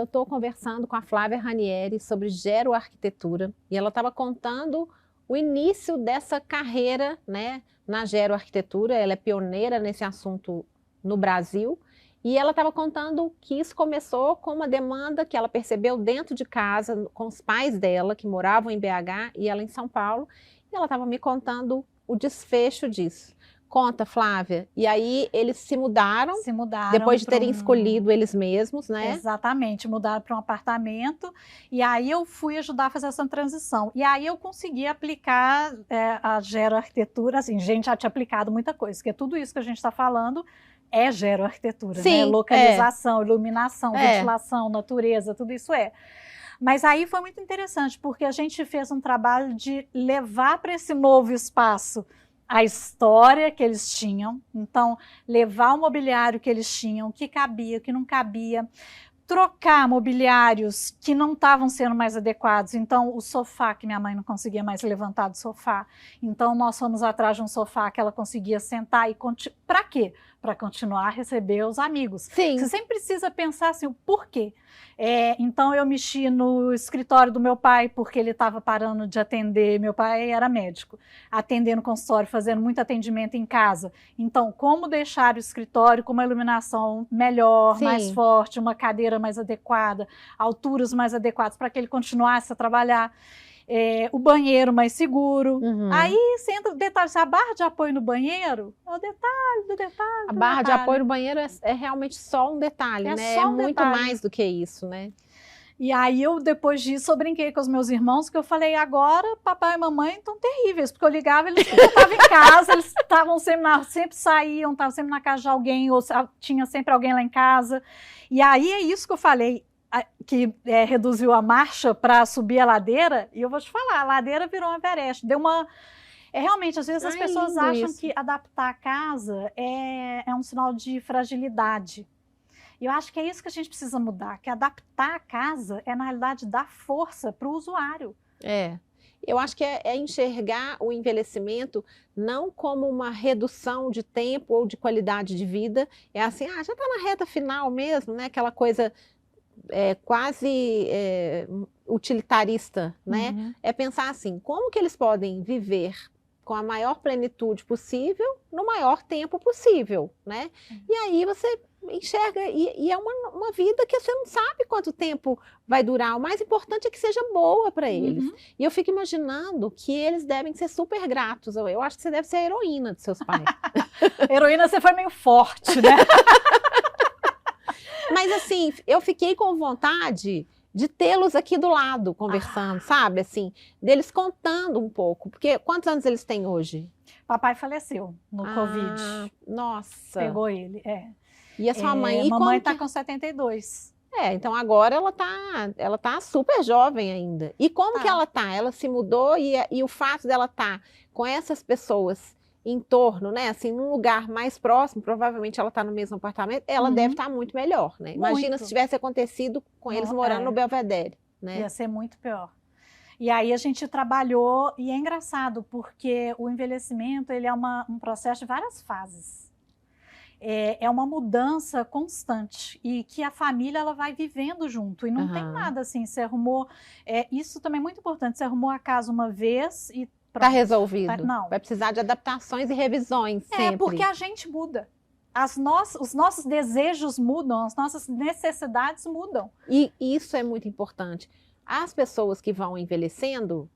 eu estou conversando com a Flávia Ranieri sobre geroarquitetura e ela estava contando o início dessa carreira, né, na geroarquitetura. Ela é pioneira nesse assunto no Brasil e ela estava contando que isso começou com uma demanda que ela percebeu dentro de casa com os pais dela, que moravam em BH e ela em São Paulo, e ela estava me contando o desfecho disso. Conta, Flávia. E aí eles se mudaram depois de terem escolhido eles mesmos, né? Exatamente, mudaram para um apartamento e aí eu fui ajudar a fazer essa transição. E aí eu consegui aplicar a geroarquitetura, assim, gente já tinha aplicado muita coisa, porque tudo isso que a gente está falando é geroarquitetura, né? Localização, iluminação, ventilação, natureza, tudo isso é. Mas aí foi muito interessante, porque a gente fez um trabalho de levar para esse novo espaço a história que eles tinham, então levar o mobiliário que eles tinham, o que cabia, o que não cabia, trocar mobiliários que não estavam sendo mais adequados. Então o sofá, que minha mãe não conseguia mais levantar do sofá, então nós fomos atrás de um sofá que ela conseguia sentar e para quê? Para continuar a receber os amigos. Sim. Você sempre precisa pensar assim, o porquê. Então eu mexi no escritório do meu pai, porque ele estava parando de atender, meu pai era médico, atendendo no consultório, fazendo muito atendimento em casa. Então, como deixar o escritório com uma iluminação melhor, Sim, mais forte, uma cadeira mais adequada, alturas mais adequadas, para que ele continuasse a trabalhar. O banheiro mais seguro. Aí você entra no detalhe, a barra de apoio no banheiro é o detalhe do detalhe. A barra de apoio no banheiro é realmente só um detalhe, né? Só é um muito detalhe. mais do que isso, né? E aí eu, depois disso, eu brinquei com os meus irmãos, que eu falei, agora papai e mamãe estão terríveis, porque eu ligava, eles estavam em casa, eles estavam sempre saíam, estavam sempre na casa de alguém, ou tinha sempre alguém lá em casa. E aí é isso que eu falei, que reduziu a marcha para subir a ladeira, e eu vou te falar, a ladeira virou uma Everest, deu uma... realmente, às vezes as pessoas acham que adaptar a casa é um sinal de fragilidade. E eu acho que é isso que a gente precisa mudar, que adaptar a casa na realidade, dar força para o usuário. Eu acho que é enxergar o envelhecimento não como uma redução de tempo ou de qualidade de vida, é assim, já está na reta final mesmo, né? Aquela coisa quase utilitarista, né? É pensar assim, como que eles podem viver com a maior plenitude possível, no maior tempo possível, né? E aí você enxerga, e é uma vida que você não sabe quanto tempo vai durar, o mais importante é que seja boa para eles. E eu fico imaginando que eles devem ser super gratos, eu acho que você deve ser a heroína de seus pais. Heroína, você foi meio forte, né? Mas assim, eu fiquei com vontade de tê-los aqui do lado, conversando, sabe? Assim, deles contando um pouco, porque quantos anos eles têm hoje? Papai faleceu no Covid. Nossa! Pegou ele, E a sua mãe? Mamãe está com 72. Então agora ela tá super jovem ainda. E como que ela tá? Ela se mudou e o fato dela estar com essas pessoas em torno, né, assim, num lugar mais próximo, provavelmente ela está no mesmo apartamento, ela deve estar muito melhor, né? Imagina se tivesse acontecido com eles morando no Belvedere, né? Ia ser muito pior. E aí a gente trabalhou, e é engraçado, porque o envelhecimento, ele é um processo de várias fases. É uma mudança constante e que a família ela vai vivendo junto e não tem nada assim, você arrumou, isso também é muito importante, você arrumou a casa uma vez e está resolvido, não. Vai precisar de adaptações e revisões sempre. Porque a gente muda, os nossos desejos mudam, as nossas necessidades mudam. E isso é muito importante. As pessoas que vão envelhecendo,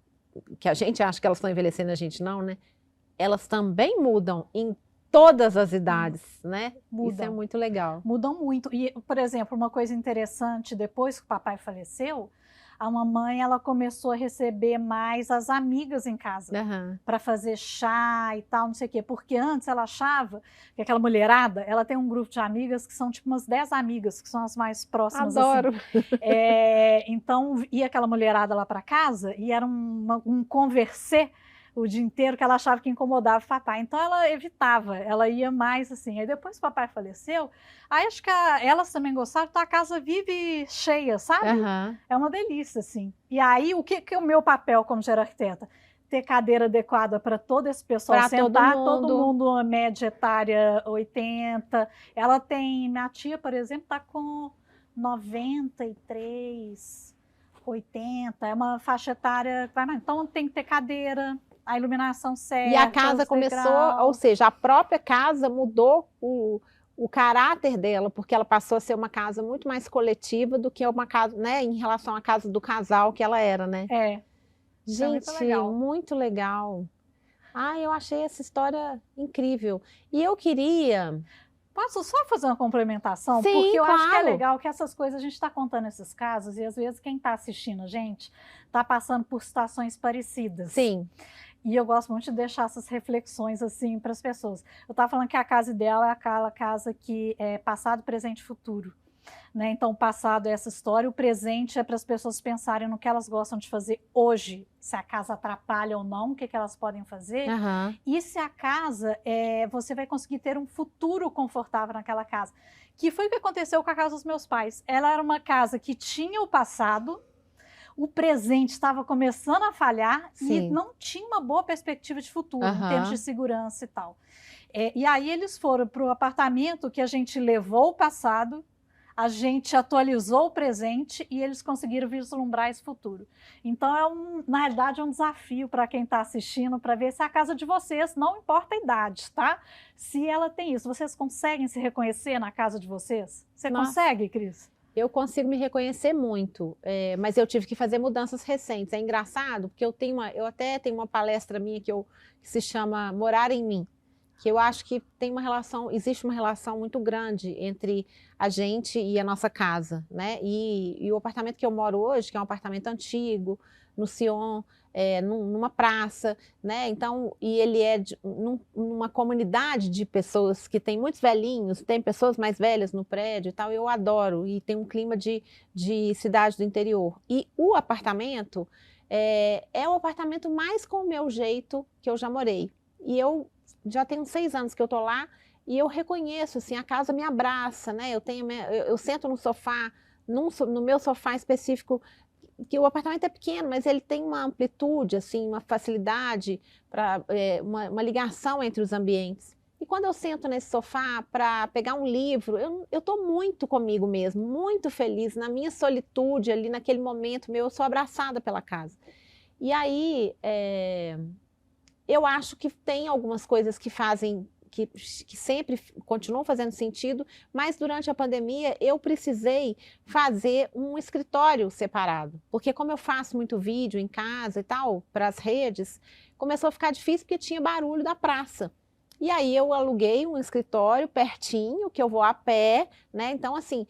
que a gente acha que elas estão envelhecendo, a gente não, né? Elas também mudam em todas as idades, né? Mudam. Isso é muito legal. Mudam muito. E, por exemplo, uma coisa interessante, depois que o papai faleceu, a mamãe ela começou a receber mais as amigas em casa para fazer chá e tal, não sei o quê. Porque antes ela achava que aquela mulherada, ela tem um grupo de amigas que são tipo umas 10 amigas, que são as mais próximas. Adoro! Assim. Então ia aquela mulherada lá para casa e era um conversê o dia inteiro, que ela achava que incomodava o papai. Então ela evitava, ela ia mais assim. Aí depois que o papai faleceu, aí acho que elas também gostavam, então a casa vive cheia, sabe? É uma delícia, assim. E aí, o que é o meu papel como geroarquiteta? Ter cadeira adequada para todo esse pessoal pra sentar, todo mundo uma média etária 80. Ela tem, minha tia, por exemplo, está com 93, 80, é uma faixa etária, então tem que ter cadeira, a iluminação certa. E a casa começou, ou seja, a própria casa mudou o caráter dela, porque ela passou a ser uma casa muito mais coletiva do que uma casa, né, em relação à casa do casal que ela era, né? Gente, muito legal. Eu achei essa história incrível. E eu queria... Posso só fazer uma complementação? Sim, porque eu claro. acho que é legal que essas coisas, a gente está contando esses casos, e às vezes quem está assistindo a gente está passando por situações parecidas. Sim. E eu gosto muito de deixar essas reflexões assim para as pessoas. Eu estava falando que a casa dela é aquela casa que é passado, presente e futuro. Né? Então, o passado é essa história, o presente é para as pessoas pensarem no que elas gostam de fazer hoje, se a casa atrapalha ou não, o que elas podem fazer. E se a casa, você vai conseguir ter um futuro confortável naquela casa. Que foi o que aconteceu com a casa dos meus pais. Ela era uma casa que tinha o passado, o presente estava começando a falhar. Sim. E não tinha uma boa perspectiva de futuro, em termos de segurança e tal. E aí eles foram para o apartamento que a gente levou o passado, a gente atualizou o presente e eles conseguiram vislumbrar esse futuro. Então, na realidade, é um desafio para quem está assistindo, para ver se a casa de vocês, não importa a idade, tá? Se ela tem isso, vocês conseguem se reconhecer na casa de vocês? Você consegue, Cris? Eu consigo me reconhecer muito, mas eu tive que fazer mudanças recentes. É engraçado, porque eu até tenho uma palestra minha que se chama Morar em Mim, que eu acho que existe uma relação muito grande entre a gente e a nossa casa, né? E o apartamento que eu moro hoje, que é um apartamento antigo, no Sion, numa praça, né? Então, e ele é numa comunidade de pessoas que tem muitos velhinhos, tem pessoas mais velhas no prédio e tal, eu adoro, e tem um clima de cidade do interior. E o apartamento é o apartamento mais com o meu jeito que eu já morei. E eu já tenho 6 anos que eu tô lá e eu reconheço, assim, a casa me abraça, né? Eu sento no sofá, no meu sofá específico, que o apartamento é pequeno, mas ele tem uma amplitude, assim, uma facilidade, uma ligação entre os ambientes. E quando eu sento nesse sofá para pegar um livro, eu estou muito comigo mesmo, muito feliz, na minha solitude ali, naquele momento meu, eu sou abraçada pela casa. E aí, eu acho que tem algumas coisas que sempre continuam fazendo sentido, mas durante a pandemia eu precisei fazer um escritório separado, porque como eu faço muito vídeo em casa e tal, para as redes, começou a ficar difícil porque tinha barulho da praça. E aí eu aluguei um escritório pertinho, que eu vou a pé, né? Então, assim,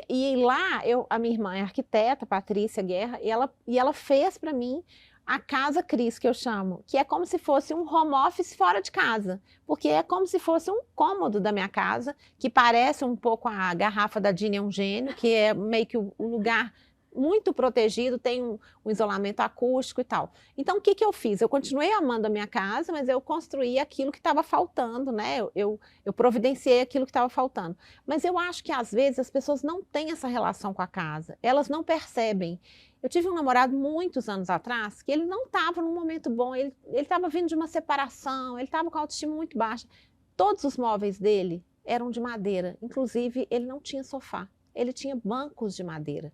e lá a minha irmã é arquiteta, Patrícia Guerra, e ela fez para mim a casa Cris, que eu chamo, que é como se fosse um home office fora de casa, porque é como se fosse um cômodo da minha casa, que parece um pouco a garrafa da Dini é um gênio, que é meio que um lugar muito protegido, tem um isolamento acústico e tal. Então, o que eu fiz? Eu continuei amando a minha casa, mas eu construí aquilo que estava faltando, né? Eu providenciei aquilo que estava faltando. Mas eu acho que, às vezes, as pessoas não têm essa relação com a casa, elas não percebem. Eu tive um namorado muitos anos atrás que ele não estava num momento bom, ele estava vindo de uma separação, ele estava com a autoestima muito baixa. Todos os móveis dele eram de madeira, inclusive ele não tinha sofá, ele tinha bancos de madeira.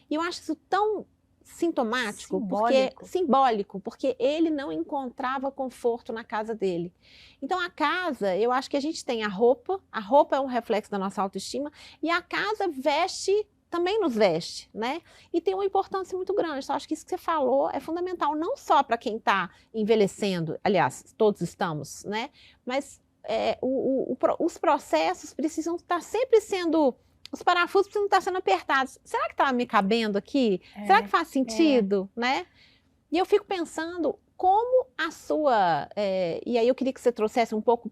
E eu acho isso tão sintomático, simbólico, porque ele não encontrava conforto na casa dele. Então a casa, eu acho que a gente tem a roupa é um reflexo da nossa autoestima, e a casa também nos veste, né? E tem uma importância muito grande. Então, acho que isso que você falou é fundamental, não só para quem está envelhecendo, aliás, todos estamos, né? Mas os processos precisam estar sempre sendo, os parafusos precisam estar sendo apertados. Será que está me cabendo aqui? Será que faz sentido, né? E eu fico pensando como a sua, e aí eu queria que você trouxesse um pouco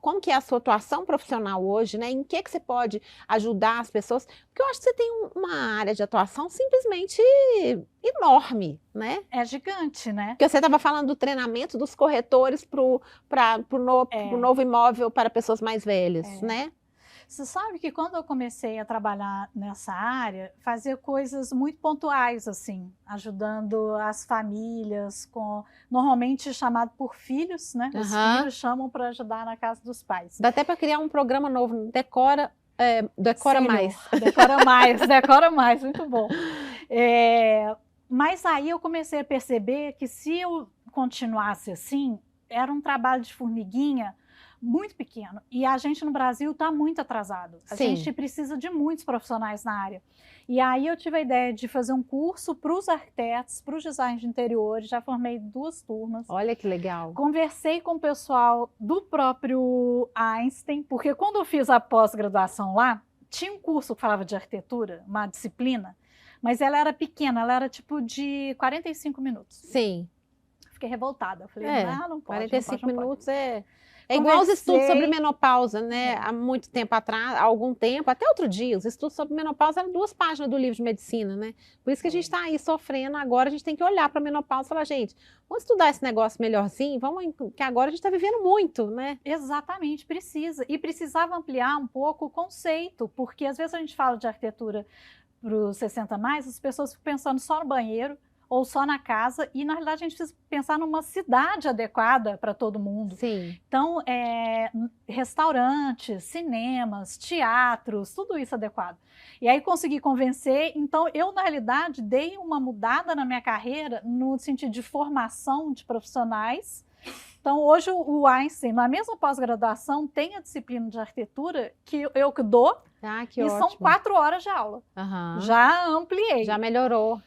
como que é a sua atuação profissional hoje, né? Em que você pode ajudar as pessoas, porque eu acho que você tem uma área de atuação simplesmente enorme, né? É gigante, né? Porque você estava falando do treinamento dos corretores para o novo imóvel para pessoas mais velhas, né? Você sabe que quando eu comecei a trabalhar nessa área, fazia coisas muito pontuais, assim, ajudando as famílias, normalmente chamado por filhos, né? Os filhos chamam para ajudar na casa dos pais. Dá até para criar um programa novo, Decora Decora Sênior. mais. Decora mais, muito bom. Mas aí eu comecei a perceber que se eu continuasse assim, era um trabalho de formiguinha muito pequeno. E a gente no Brasil está muito atrasado. A Sim. gente precisa de muitos profissionais na área. E aí eu tive a ideia de fazer um curso para os arquitetos, para os designers de interiores. Já formei 2 turmas. Olha que legal. Conversei com o pessoal do próprio Einstein, porque quando eu fiz a pós-graduação lá, tinha um curso que falava de arquitetura, uma disciplina, mas ela era pequena, ela era tipo de 45 minutos. Sim. Fiquei revoltada. Eu falei, não pode. 45 não pode. minutos é igual os estudos sobre menopausa, né? Há muito tempo atrás, há algum tempo, até outro dia, os estudos sobre menopausa eram 2 páginas do livro de medicina, né? Por isso que a gente está aí sofrendo. Agora a gente tem que olhar para a menopausa e falar, gente, vamos estudar esse negócio melhorzinho, que agora a gente está vivendo muito, né? Exatamente, precisa. E precisava ampliar um pouco o conceito, porque às vezes a gente fala de arquitetura para os 60 mais, as pessoas ficam pensando só no banheiro, ou só na casa, e na realidade a gente precisa pensar numa cidade adequada para todo mundo. Sim. Então, restaurantes, cinemas, teatros, tudo isso adequado. E aí consegui convencer, então eu na realidade dei uma mudada na minha carreira no sentido de formação de profissionais. Então hoje o Einstein, na mesma pós-graduação, tem a disciplina de arquitetura que eu que dou, que e ótimo. são 4 horas de aula. Já ampliei. Já melhorou.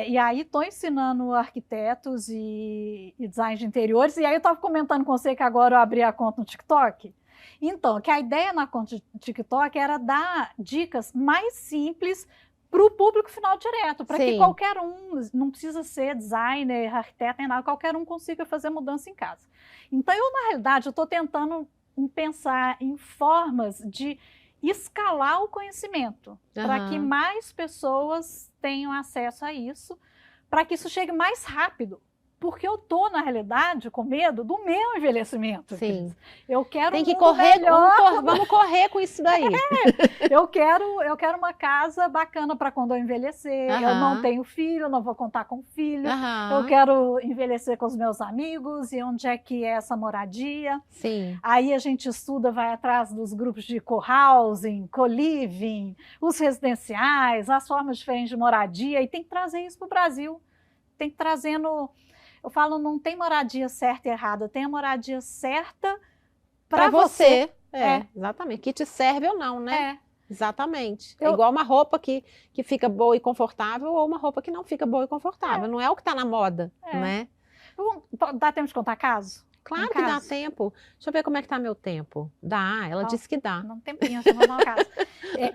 E aí estou ensinando arquitetos e design de interiores, e aí eu estava comentando com você que agora eu abri a conta no TikTok. Então, que a ideia na conta do TikTok era dar dicas mais simples para o público final direto, para que qualquer um, não precisa ser designer, arquiteto, nem nada, qualquer um consiga fazer mudança em casa. Então, eu na realidade, estou tentando pensar em formas de escalar o conhecimento, para que mais pessoas tenham acesso a isso, para que isso chegue mais rápido. Porque eu estou, na realidade, com medo do meu envelhecimento. Sim. Eu quero Tem que correr, vamos correr com isso daí. Eu quero uma casa bacana para quando eu envelhecer. Eu não tenho filho, não vou contar com filho. Eu quero envelhecer com os meus amigos, e onde é que é essa moradia. Sim. Aí a gente estuda, vai atrás dos grupos de co-housing, co-living, os residenciais, as formas diferentes de moradia, e tem que trazer isso para o Brasil. Tem que trazendo... Eu falo, não tem moradia certa e errada, tem a moradia certa para você. Exatamente. Que te serve ou não, né? Exatamente. É Eu- igual uma roupa que fica boa e confortável, ou uma roupa que não fica boa e confortável. Não é o que está na moda, né? Dá tempo de contar caso? Claro que dá tempo. Deixa eu ver como é que tá meu tempo. Dá, ela disse que dá. Não tem tempinho, deixa eu mandar uma casa.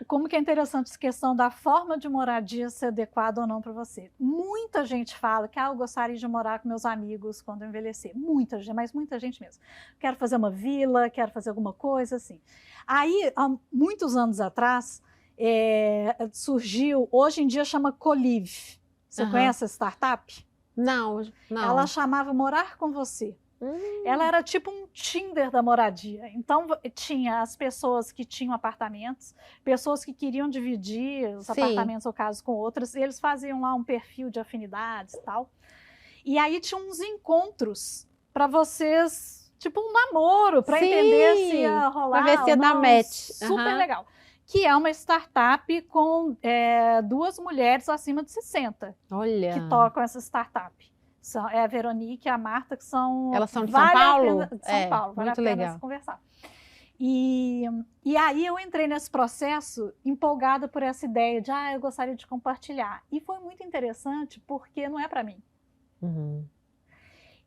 Como que é interessante essa questão da forma de moradia ser adequada ou não para você. Muita gente fala que eu gostaria de morar com meus amigos quando eu envelhecer. Muita gente, mas muita gente mesmo. Quero fazer uma vila, quero fazer alguma coisa assim. Aí, há muitos anos atrás, surgiu, hoje em dia chama Colive. Você conhece a startup? Não. Ela chamava Morar com Você. Ela era tipo um Tinder da moradia. Então, tinha as pessoas que tinham apartamentos, pessoas que queriam dividir os apartamentos ou casas com outras, e eles faziam lá um perfil de afinidades e tal. E aí tinha uns encontros para vocês, tipo um namoro, para entender se ia rolar. Para ver se ia dar match. Super legal. Que é uma startup com 2 mulheres acima de 60. Olha. Que tocam essa startup. É a Veronique e a Marta, que são... Elas são de São Paulo? São Paulo, vale a pena conversar. E aí eu entrei nesse processo empolgada por essa ideia de, eu gostaria de compartilhar. E foi muito interessante, porque não é para mim.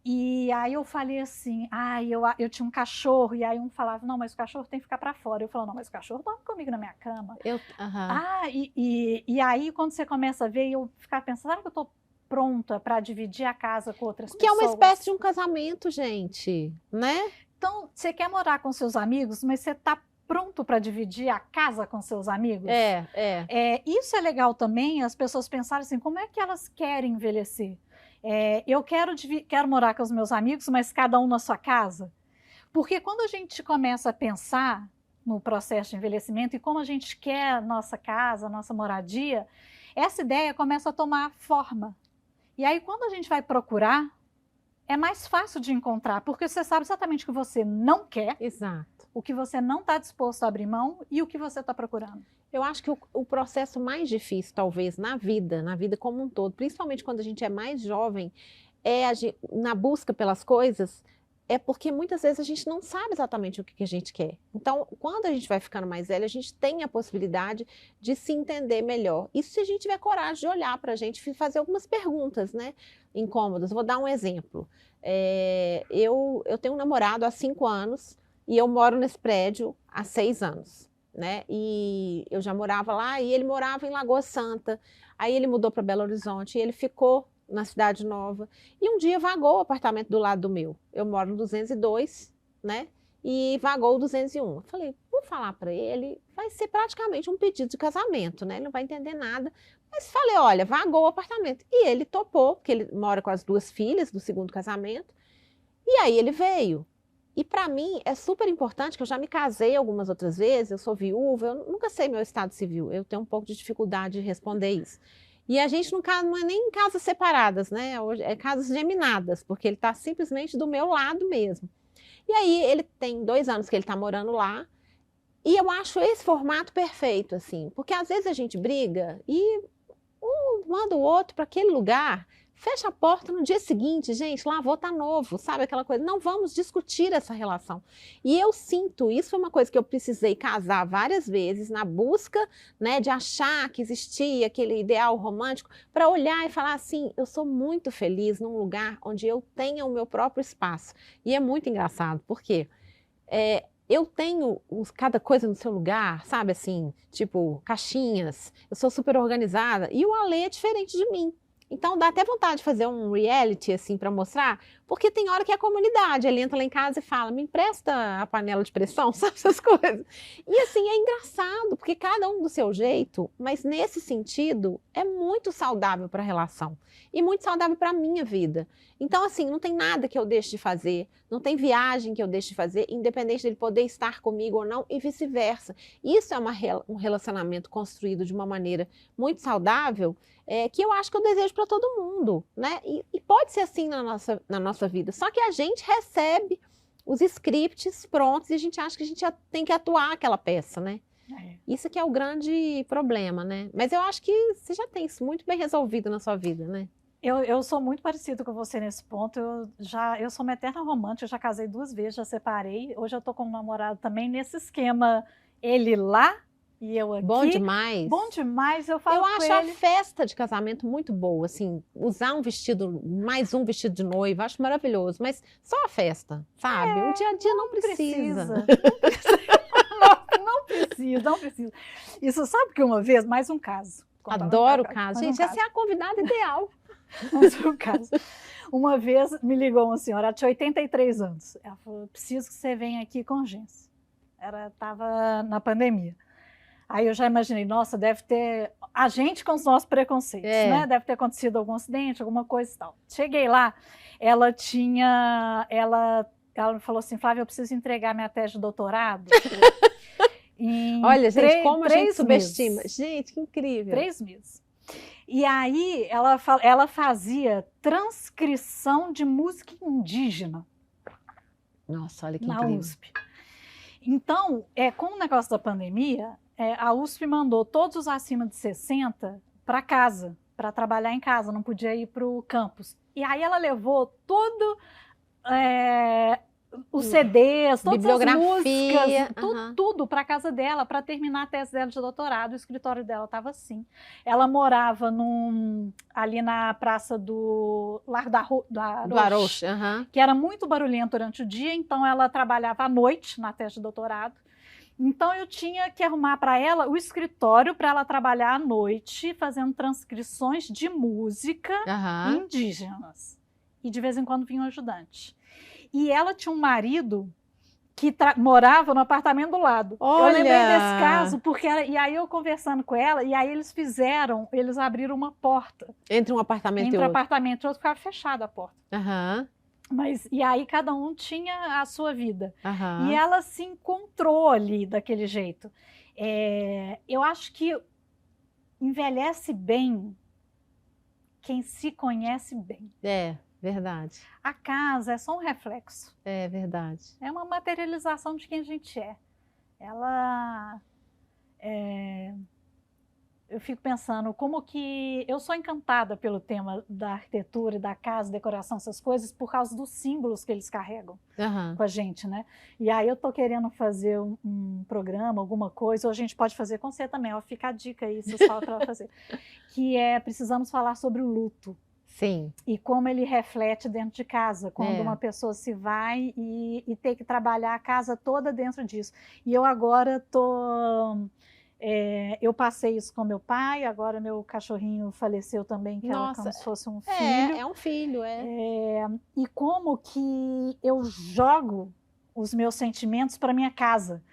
E aí eu falei assim, eu tinha um cachorro, e aí um falava, não, mas o cachorro tem que ficar para fora. Eu falava, não, mas o cachorro dorme comigo na minha cama. E aí quando você começa a ver, eu ficava pensando, será que eu estou pronta para dividir a casa com outras pessoas? Que é uma espécie de um casamento, gente, né? Então, você quer morar com seus amigos, mas você está pronto para dividir a casa com seus amigos? Isso é legal também, as pessoas pensarem assim, como é que elas querem envelhecer? Eu quero morar com os meus amigos, mas cada um na sua casa? Porque quando a gente começa a pensar no processo de envelhecimento e como a gente quer a nossa casa, a nossa moradia, essa ideia começa a tomar forma. E aí, quando a gente vai procurar, é mais fácil de encontrar, porque você sabe exatamente o que você não quer, Exato. o que você não está disposto a abrir mão e o que você está procurando. Eu acho que o processo mais difícil, talvez, na vida como um todo, principalmente quando a gente é mais jovem, na busca pelas coisas, é porque muitas vezes a gente não sabe exatamente o que a gente quer. Então, quando a gente vai ficando mais velho, a gente tem a possibilidade de se entender melhor. Isso se a gente tiver coragem de olhar para a gente e fazer algumas perguntas, né, incômodas. Vou dar um exemplo. Eu tenho um namorado há 5 anos e eu moro nesse prédio há 6 anos. Né? E eu já morava lá e ele morava em Lagoa Santa. Aí ele mudou para Belo Horizonte e ele ficou na Cidade Nova. E um dia vagou o apartamento do lado do meu. Eu moro no 202, né? E vagou o 201. Eu falei, vou falar para ele, vai ser praticamente um pedido de casamento, né? Ele não vai entender nada. Mas falei, olha, vagou o apartamento. E ele topou, porque ele mora com as 2 filhas do segundo casamento. E aí ele veio. E para mim é super importante, que eu já me casei algumas outras vezes, eu sou viúva, eu nunca sei meu estado civil, eu tenho um pouco de dificuldade de responder isso. E a gente não é nem em casas separadas, né? É casas geminadas, porque ele está simplesmente do meu lado mesmo. E aí ele tem 2 anos que ele está morando lá, e eu acho esse formato perfeito, assim, porque às vezes a gente briga e um manda o outro para aquele lugar. Fecha a porta no dia seguinte, gente, lavou, tá novo, sabe aquela coisa? Não vamos discutir essa relação. E eu sinto, isso foi uma coisa que eu precisei casar várias vezes na busca, né, de achar que existia aquele ideal romântico, para olhar e falar assim, eu sou muito feliz num lugar onde eu tenha o meu próprio espaço. E é muito engraçado, porque eu tenho cada coisa no seu lugar, sabe assim, tipo caixinhas, eu sou super organizada, e o Ale é diferente de mim. Então dá até vontade de fazer um reality assim para mostrar, porque tem hora que é a comunidade, ele entra lá em casa e fala, me empresta a panela de pressão, sabe essas coisas. E assim, é engraçado, porque cada um do seu jeito, mas nesse sentido é muito saudável para a relação e muito saudável para a minha vida. Então assim, não tem nada que eu deixe de fazer, não tem viagem que eu deixe de fazer, independente dele poder estar comigo ou não e vice-versa. Isso é um relacionamento construído de uma maneira muito saudável, que eu acho que eu desejo para todo mundo, né? E pode ser assim na nossa vida, só que a gente recebe os scripts prontos e a gente acha que a gente já tem que atuar aquela peça, né? Isso que é o grande problema, né? Mas eu acho que você já tem isso muito bem resolvido na sua vida, né? Eu sou muito parecida com você nesse ponto. Eu sou uma eterna romântica, eu já casei 2 vezes, já separei. Hoje eu tô com um namorado também nesse esquema, ele lá e eu aqui. Bom demais. Bom demais, eu falo Eu com acho a ele. festa de casamento muito boa, assim, usar um vestido, mais um vestido de noiva, acho maravilhoso, mas só a festa, sabe? O dia a dia não precisa. Não precisa, não precisa. Isso, sabe que uma vez, mais um caso. Adoro o caso. Gente, essa é a convidada ideal. Mais um caso. Uma vez me ligou uma senhora, ela tinha 83 anos. Ela falou, preciso que você venha aqui com urgência. Estava na pandemia. Aí eu já imaginei, nossa, deve ter a gente com os nossos preconceitos, né? Deve ter acontecido algum acidente, alguma coisa e tal. Cheguei lá, ela falou assim, Flávia, eu preciso entregar minha tese de doutorado. Olha, gente, como a gente subestima. Gente, que incrível. 3 meses. E aí ela fazia transcrição de música indígena. Nossa, olha que na incrível. USP. Então, com o negócio da pandemia, a USP mandou todos os acima de 60 para casa, para trabalhar em casa, não podia ir para o campus. E aí ela levou todo os CDs, todas as músicas, tudo para casa dela, para terminar a tese dela de doutorado. O escritório dela estava assim. Ela morava ali na praça do Largo do Arouche, que era muito barulhento durante o dia, então ela trabalhava à noite na tese de doutorado. Então eu tinha que arrumar para ela o escritório para ela trabalhar à noite, fazendo transcrições de música indígenas. E de vez em quando vinha um ajudante. E ela tinha um marido que morava no apartamento do lado. Olha! Eu lembrei desse caso, porque e aí eu conversando com ela, e aí eles abriram uma porta. Entre um apartamento e outro. Entre um apartamento e outro, ficava fechada a porta. E aí cada um tinha a sua vida. E ela se encontrou ali daquele jeito. Eu acho que envelhece bem quem se conhece bem. verdade. A casa é só um reflexo. É verdade. É uma materialização de quem a gente é. Ela... eu fico pensando como que... Eu sou encantada pelo tema da arquitetura e da casa, decoração, essas coisas, por causa dos símbolos que eles carregam com a gente, né? E aí eu tô querendo fazer um programa, alguma coisa, ou a gente pode fazer com você também, ó, fica a dica aí, vocês falam para fazer, que é, precisamos falar sobre o luto. Sim. E como ele reflete dentro de casa, quando uma pessoa se vai e tem que trabalhar a casa toda dentro disso. E eu agora tô... eu passei isso com meu pai, agora meu cachorrinho faleceu também, que era como se fosse um filho. É um filho, e como que eu jogo os meus sentimentos para minha casa.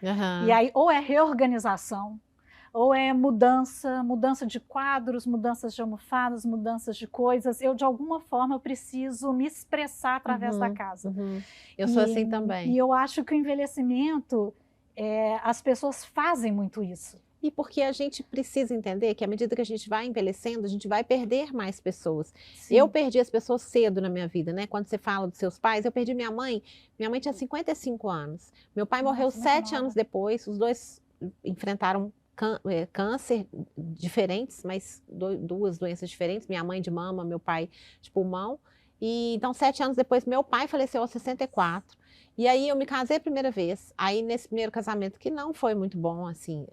E aí, ou é reorganização, ou é mudança de quadros, mudanças de almofadas, mudanças de coisas. Eu, de alguma forma, eu preciso me expressar através da casa. Eu sou assim também. E eu acho que o envelhecimento, as pessoas fazem muito isso. E porque a gente precisa entender que à medida que a gente vai envelhecendo, a gente vai perder mais pessoas. Sim. Eu perdi as pessoas cedo na minha vida, né? Quando você fala dos seus pais, eu perdi minha mãe. Minha mãe tinha 55 anos. Meu pai morreu 7 anos depois. Os dois enfrentaram câncer diferentes, mas duas doenças diferentes. Minha mãe de mama, meu pai de pulmão. E então, 7 anos depois, meu pai faleceu aos 64. E aí eu me casei a primeira vez, aí nesse primeiro casamento, que não foi muito bom, assim,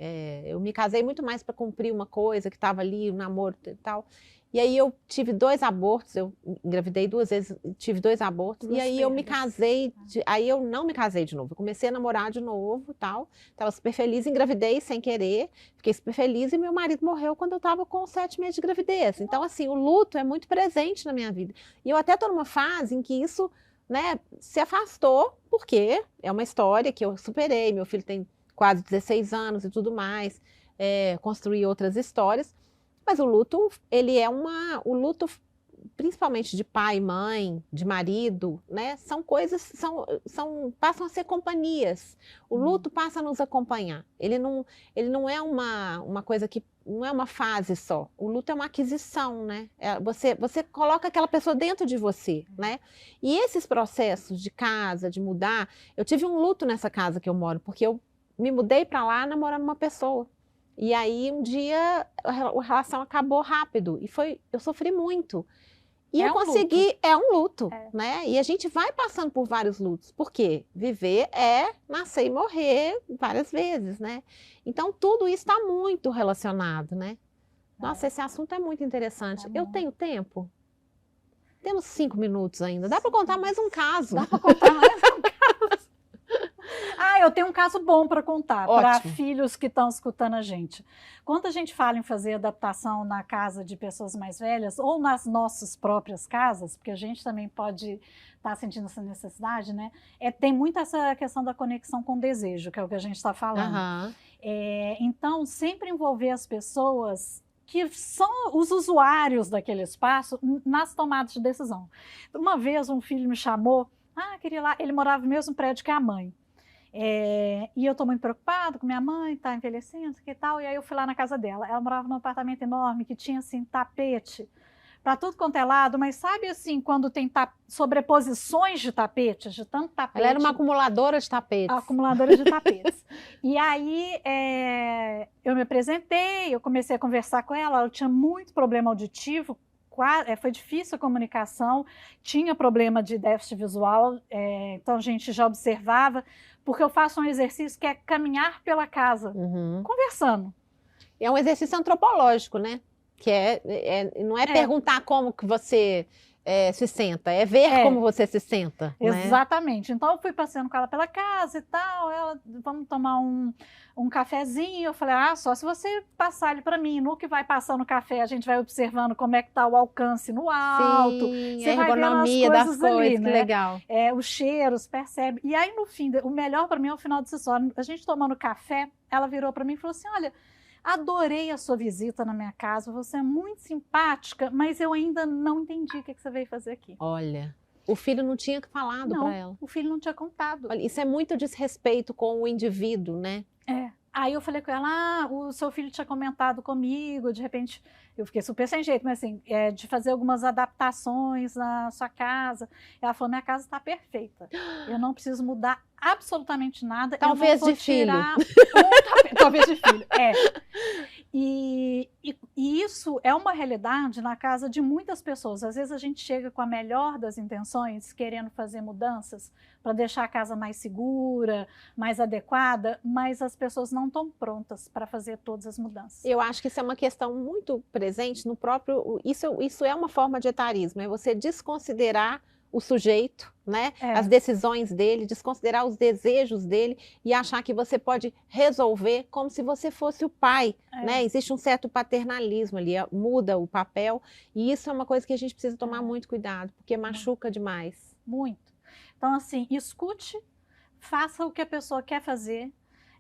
eu me casei muito mais para cumprir uma coisa que estava ali, um namoro e tal. E aí eu tive 2 abortos, eu engravidei 2 vezes, tive 2 abortos, e aí eu me casei, aí eu não me casei de novo, eu comecei a namorar de novo, tal, estava super feliz, engravidei sem querer, fiquei super feliz, e meu marido morreu quando eu estava com 7 meses de gravidez. Então, assim, o luto é muito presente na minha vida. E eu até estou numa fase em que isso, né, se afastou, porque é uma história que eu superei, meu filho tem quase 16 anos e tudo mais, construí outras histórias, mas o luto, o luto principalmente de pai e mãe, de marido, né, são coisas, passam a ser companhias. O luto passa a nos acompanhar, ele não é uma coisa que, não é uma fase só, o luto é uma aquisição, né, você coloca aquela pessoa dentro de você, né, e esses processos de casa, de mudar, eu tive um luto nessa casa que eu moro, porque eu me mudei para lá namorando uma pessoa, e aí um dia a relação acabou rápido, e eu sofri muito. E eu consegui, é um luto, né? E a gente vai passando por vários lutos, porque viver é nascer e morrer várias vezes, né? Então tudo isso está muito relacionado, né? Nossa, esse assunto é muito interessante. Eu tenho tempo? Temos 5 minutos ainda. Dá para contar mais um caso. Dá para contar mais um caso. Eu tenho um caso bom para contar, para filhos que estão escutando a gente. Quando a gente fala em fazer adaptação na casa de pessoas mais velhas, ou nas nossas próprias casas, porque a gente também pode estar sentindo essa necessidade, né? Tem muito essa questão da conexão com o desejo, que é o que a gente está falando. Então, sempre envolver as pessoas que são os usuários daquele espaço nas tomadas de decisão. Uma vez um filho me chamou, queria ir lá, ele morava no mesmo prédio que a mãe. E eu estou muito preocupada com minha mãe, está envelhecendo e tal, e aí eu fui lá na casa dela. Ela morava num apartamento enorme que tinha assim tapete para tudo quanto é lado, mas sabe assim, quando tem sobreposições de tapetes, de tanto tapete. Ela era uma acumuladora de tapetes. Acumuladora de tapetes. E aí eu me apresentei, eu comecei a conversar com ela tinha muito problema auditivo, foi difícil a comunicação, tinha problema de déficit visual, então a gente já observava, porque eu faço um exercício que é caminhar pela casa, conversando. É um exercício antropológico, né? Que não é perguntar como que você se senta, é ver como você se senta. Exatamente. Né? Então eu fui passeando com ela pela casa e tal, vamos tomar um cafezinho, eu falei, só se você passar ele para mim, no que vai passando o café, a gente vai observando como é que está o alcance no alto, sim, você a vai ergonomia das coisas, ali, que né? legal. Os cheiros, percebe. E aí no fim, o melhor para mim é o final dessa história, a gente tomando café, ela virou para mim e falou assim, olha, adorei a sua visita na minha casa, você é muito simpática, mas eu ainda não entendi o que você veio fazer aqui. Olha, o filho não tinha falado para ela. O filho não tinha contado. Olha, isso é muito desrespeito com o indivíduo, né? Aí eu falei com ela, o seu filho tinha comentado comigo, de repente, eu fiquei super sem jeito, mas assim, de fazer algumas adaptações na sua casa. Ela falou, minha casa está perfeita, eu não preciso mudar absolutamente nada. Talvez eu não vou de filho. tirar talvez de filho, E isso é uma realidade na casa de muitas pessoas. Às vezes a gente chega com a melhor das intenções, querendo fazer mudanças para deixar a casa mais segura, mais adequada, mas as pessoas não estão prontas para fazer todas as mudanças. Eu acho que isso é uma questão muito presente no próprio... Isso é uma forma de etarismo, é você desconsiderar o sujeito, né? As decisões dele, desconsiderar os desejos dele e achar que você pode resolver como se você fosse o pai, né? Existe um certo paternalismo ali, muda o papel, e isso é uma coisa que a gente precisa tomar muito cuidado, porque machuca demais. Muito. Então, assim, escute, faça o que a pessoa quer fazer.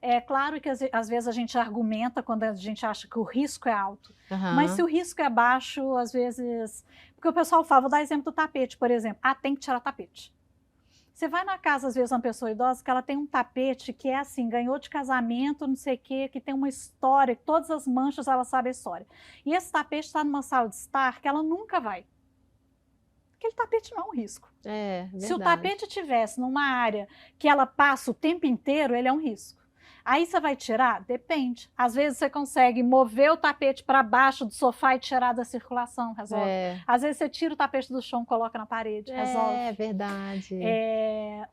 É claro que às vezes a gente argumenta quando a gente acha que o risco é alto, mas se o risco é baixo, às vezes... Porque o pessoal fala, vou dar exemplo do tapete, por exemplo. Tem que tirar tapete. Você vai na casa, às vezes, de uma pessoa idosa, que ela tem um tapete que é assim, ganhou de casamento, não sei o quê, que tem uma história, que todas as manchas ela sabe a história. E esse tapete está numa sala de estar que ela nunca vai. Aquele tapete não é um risco. Se o tapete estivesse numa área que ela passa o tempo inteiro, ele é um risco. Aí você vai tirar? Depende. Às vezes você consegue mover o tapete para baixo do sofá e tirar da circulação, resolve. Às vezes você tira o tapete do chão, coloca na parede, resolve. É verdade.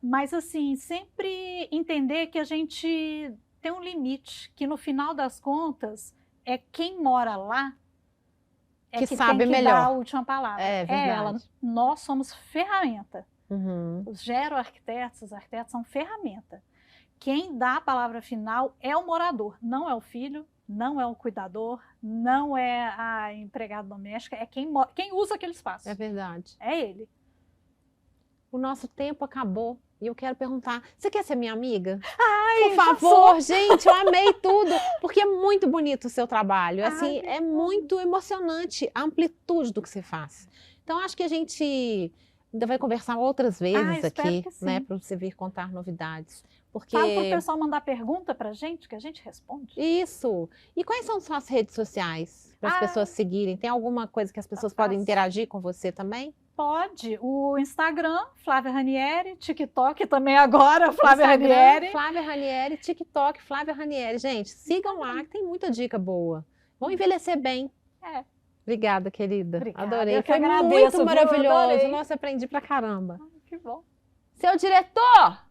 Mas assim, sempre entender que a gente tem um limite, que no final das contas, é quem mora lá que sabe tem que melhor. dar a última palavra. Verdade. Nós somos ferramenta. Os geroarquitetos, os arquitetos são ferramenta. Quem dá a palavra final é o morador, não é o filho, não é o cuidador, não é a empregada doméstica, é quem usa aquele espaço. É verdade. É ele. O nosso tempo acabou e eu quero perguntar, você quer ser minha amiga? Ai, por favor, gente, eu amei tudo, porque é muito bonito o seu trabalho, assim, é muito emocionante a amplitude do que você faz. Então, acho que a gente ainda vai conversar outras vezes aqui, né, para você vir contar novidades. Porque... Fala para o pessoal mandar pergunta para a gente, que a gente responde. Isso. E quais são suas redes sociais para as pessoas seguirem? Tem alguma coisa que as pessoas podem interagir com você também? Pode. O Instagram, Flávia Ranieri, TikTok também agora, Flávia Ranieri. Flávia Ranieri, TikTok, Flávia Ranieri. Gente, sigam lá, que tem muita dica boa. Vão envelhecer bem. Obrigada, querida. Obrigada. Adorei. Foi muito maravilhoso. Nossa, aprendi pra caramba. Que bom. Seu diretor!